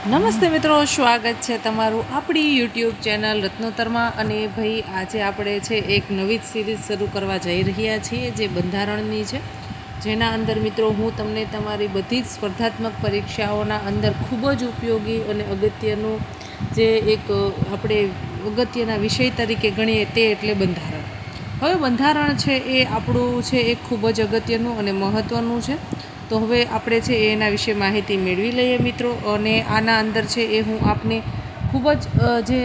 નમસ્તે મિત્રો, સ્વાગત છે તમારું આપણી યુટ્યુબ ચેનલ રત્નોતરમાં. અને ભાઈ આજે આપણે છે એક નવી જ સિરીઝ શરૂ કરવા જઈ રહ્યા છીએ જે બંધારણની છે, જેના અંદર મિત્રો હું તમને તમારી બધી જ સ્પર્ધાત્મક પરીક્ષાઓના અંદર ખૂબ જ ઉપયોગી અને અગત્યનું જે એક આપણે અગત્યના વિષય તરીકે ગણીએ તે એટલે બંધારણ. હવે બંધારણ છે એ આપણું છે એ ખૂબ જ અગત્યનું અને મહત્ત્વનું છે. તો હવે આપણે છે એના વિશે માહિતી મેળવી લઈએ મિત્રો. અને આના અંદર છે એ હું આપને ખૂબ જ જે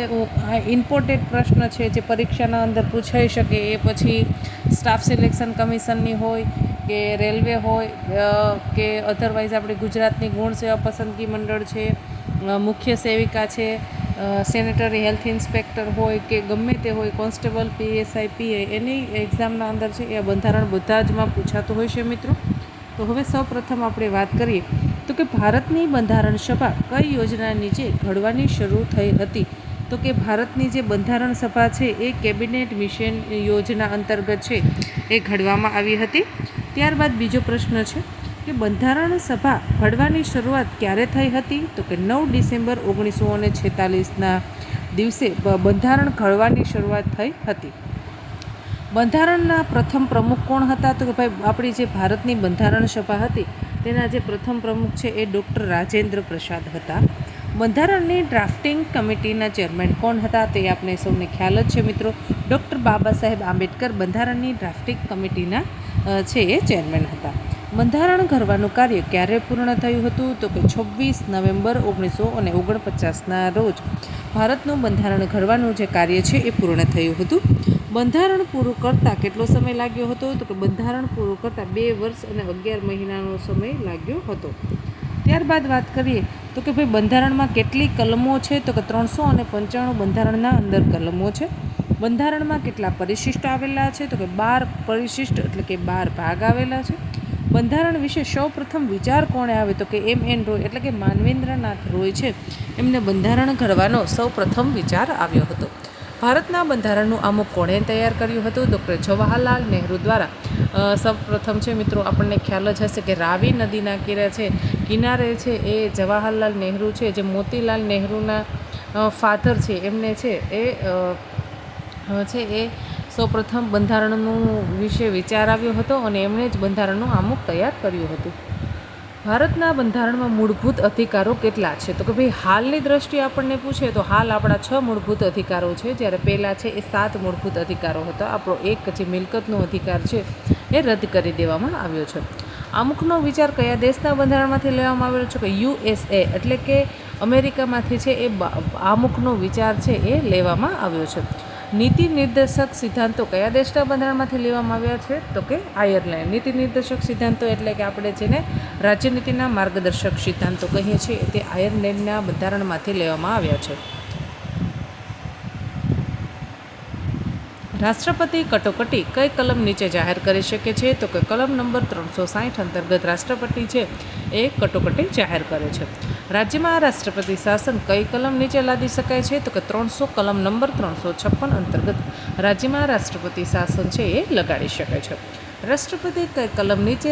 ઇમ્પોર્ટન્ટ પ્રશ્ન છે જે પરીક્ષાના અંદર પૂછાઈ શકે, એ પછી સ્ટાફ સિલેક્શન કમિશનની હોય કે રેલવે હોય કે અધરવાઇઝ આપણે ગુજરાતની ગુણ સેવા પસંદગી મંડળ છે, મુખ્ય સેવિકા છે, સેનેટરી હેલ્થ ઇન્સ્પેક્ટર હોય કે ગમે તે હોય, કોન્સ્ટેબલ, પીએસઆઈ, પીઆઈ, એની એક્ઝામના અંદર છે એ બંધારણ બધા જમાં પૂછાતું હોય છે મિત્રો. તો હવે સૌપ્રથમ આપણે વાત કરીએ તો કે ભારતની બંધારણ સભા કઈ યોજના નીચે ઘડવાની શરૂ થઈ હતી? તો કે ભારતની જે બંધારણ સભા છે એ કેબિનેટ મિશન યોજના અંતર્ગત છે એ ઘડવામાં આવી હતી. ત્યારબાદ બીજો પ્રશ્ન છે કે બંધારણ સભા ઘડવાની શરૂઆત ક્યારે થઈ હતી? તો કે 9 ડિસેમ્બર 1946ના દિવસે બંધારણ ઘડવાની શરૂઆત થઈ હતી. બંધારણના પ્રથમ પ્રમુખ કોણ હતા? તો કે ભાઈ આપણી જે ભારતની બંધારણ સભા હતી તેના જે પ્રથમ પ્રમુખ છે એ ડૉક્ટર રાજેન્દ્ર પ્રસાદ હતા. બંધારણની ડ્રાફ્ટિંગ કમિટીના ચેરમેન કોણ હતા? તે આપણે સૌને ખ્યાલ જ છે મિત્રો, ડૉક્ટર બાબા સાહેબ આંબેડકર બંધારણની ડ્રાફ્ટિંગ કમિટીના છે એ ચેરમેન હતા. બંધારણ ઘડવાનું કાર્ય ક્યારે પૂર્ણ થયું હતું? તો કે 26 નવેમ્બર 1949ના રોજ ભારતનું બંધારણ ઘડવાનું જે કાર્ય છે એ પૂર્ણ થયું હતું. બંધારણ પૂરું કરતાં કેટલો સમય લાગ્યો હતો? તો કે બંધારણ પૂરું કરતાં 2 વર્ષ અને 11 મહિનાનો સમય લાગ્યો હતો. ત્યારબાદ વાત કરીએ તો કે ભાઈ બંધારણમાં કેટલી કલમો છે? તો કે 395 બંધારણના અંદર કલમો છે. બંધારણમાં કેટલા પરિશિષ્ટ આવેલા છે? તો કે 12 પરિશિષ્ટ એટલે કે 12 ભાગ આવેલા છે. બંધારણ વિશે સૌ પ્રથમ વિચાર કોણે આવે? તો કે M.N. રોય એટલે કે માનવેન્દ્રનાથ રોય છે, એમને બંધારણ ઘડવાનો સૌ પ્રથમ વિચાર આવ્યો હતો. ભારતના બંધારણનું આમુખ કોણે તૈયાર કર્યું હતું? ડૉક્ટર જવાહરલાલ નહેરુ દ્વારા સૌ પ્રથમ છે મિત્રો, આપણને ખ્યાલ જ હશે કે રાવી નદીના કિનારે છે એ જવાહરલાલ નહેરુ છે, જે મોતીલાલ નહેરુના ફાધર છે, એમને છે એ સૌપ્રથમ બંધારણનું વિશે વિચાર આવ્યો હતો અને એમણે જ બંધારણનું આમુખ તૈયાર કર્યું હતું. ભારતના બંધારણમાં મૂળભૂત અધિકારો કેટલા છે? તો કે ભાઈ હાલની દ્રષ્ટિએ આપણને પૂછે તો હાલ આપણા 6 મૂળભૂત અધિકારો છે, જ્યારે પહેલાં છે એ 7 મૂળભૂત અધિકારો હતા. આપણો એક જે મિલકતનો અધિકાર છે એ રદ કરી દેવામાં આવ્યો છે. આમુખનો વિચાર કયા દેશના બંધારણમાંથી લેવામાં આવેલો છે? કે USA એટલે કે અમેરિકામાંથી છે એ આમુખનો વિચાર છે એ લેવામાં આવ્યો છે. નીતિ નિર્દેશક સિદ્ધાંતો કયા દેશના બંધારણમાંથી લેવામાં આવ્યા છે? તો કે આયર્લેન્ડ. નીતિ નિર્દેશક સિદ્ધાંતો એટલે કે આપણે જેને રાજ્યનીતિના માર્ગદર્શક સિદ્ધાંતો કહીએ છીએ તે આયર્લેન્ડના બંધારણમાંથી લેવામાં આવ્યા છે. રાષ્ટ્રપતિ કટોકટી કઈ કલમ નીચે જાહેર કરી શકે છે? તો કે કલમ નંબર 360 અંતર્ગત રાષ્ટ્રપતિ છે એ કટોકટી જાહેર કરે છે. રાજ્યમાં રાષ્ટ્રપતિ શાસન કઈ કલમ નીચે લાદી શકાય છે? તો કે કલમ નંબર 356 અંતર્ગત રાજ્યમાં રાષ્ટ્રપતિ શાસન છે એ લગાડી શકે છે. રાષ્ટ્રપતિ કઈ કલમ નીચે